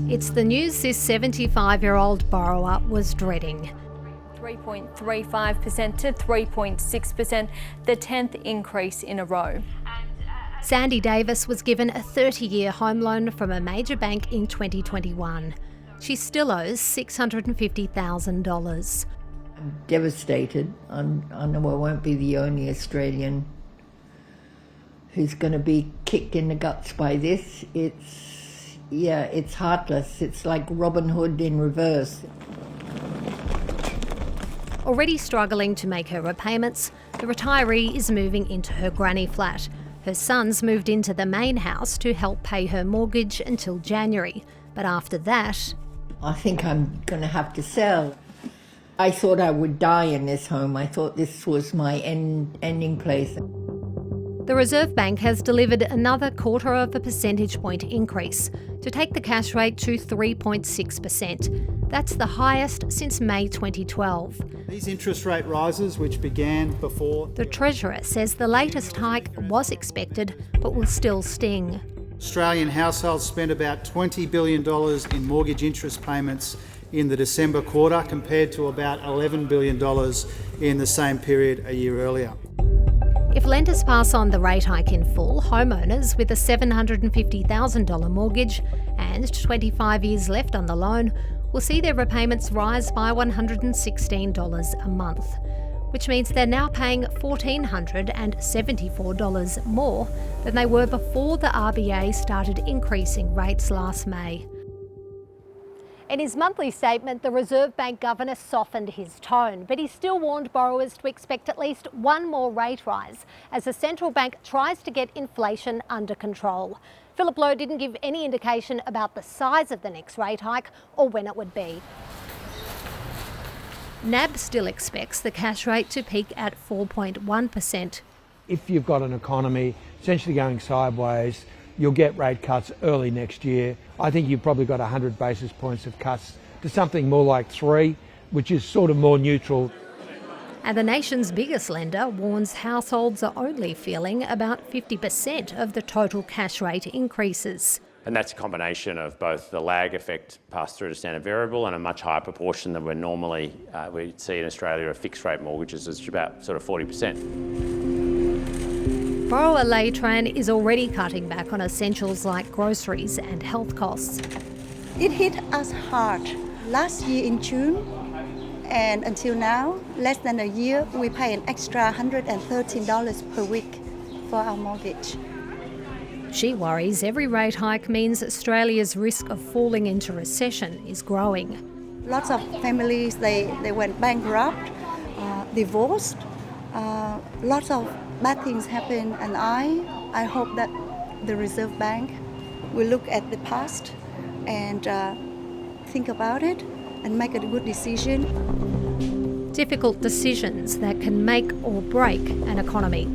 It's the news this 75-year-old borrower was dreading. 3.35% to 3.6%, the 10th increase in a row. Sandy Davis was given a 30-year home loan from a major bank in 2021. She still owes $650,000. I'm devastated. I know I won't be the only Australian who's going to be kicked in the guts by this. It's heartless. It's like Robin Hood in reverse. Already struggling to make her repayments, the retiree is moving into her granny flat. Her sons moved into the main house to help pay her mortgage until January. But after that, I think I'm going to have to sell. I thought I would die in this home. I thought this was my ending place. the Reserve Bank has delivered another 0.25 percentage point increase to take the cash rate to 3.6%. That's the highest since May 2012. These interest rate rises, which began before... The Treasurer says the latest hike was expected, but will still sting. Australian households spent about $20 billion in mortgage interest payments in the December quarter, compared to about $11 billion in the same period a year earlier. If lenders pass on the rate hike in full, homeowners with a $750,000 mortgage and 25 years left on the loan will see their repayments rise by $116 a month, which means they're now paying $1,474 more than they were before the RBA started increasing rates last May. In his monthly statement, the Reserve Bank Governor softened his tone, but he still warned borrowers to expect at least one more rate rise as the central bank tries to get inflation under control. Philip Lowe didn't give any indication about the size of the next rate hike or when it would be. NAB still expects the cash rate to peak at 4.1%. If you've got an economy essentially going sideways, you'll get rate cuts early next year. I think you've probably got 100 basis points of cuts to something more like 3, which is sort of more neutral. And the nation's biggest lender warns households are only feeling about 50% of the total cash rate increases. And that's a combination of both the lag effect passed through to standard variable and a much higher proportion than we'd see in Australia of fixed rate mortgages, is about sort of 40%. Borrower Lei Tran is already cutting back on essentials like groceries and health costs. It hit us hard last year in June, and until now, less than a year, we pay an extra $113 per week for our mortgage. She worries every rate hike means Australia's risk of falling into recession is growing. Lots of families, they went bankrupt, divorced, lots of bad things happen, and I hope that the Reserve Bank will look at the past and think about it and make a good decision. Difficult decisions that can make or break an economy.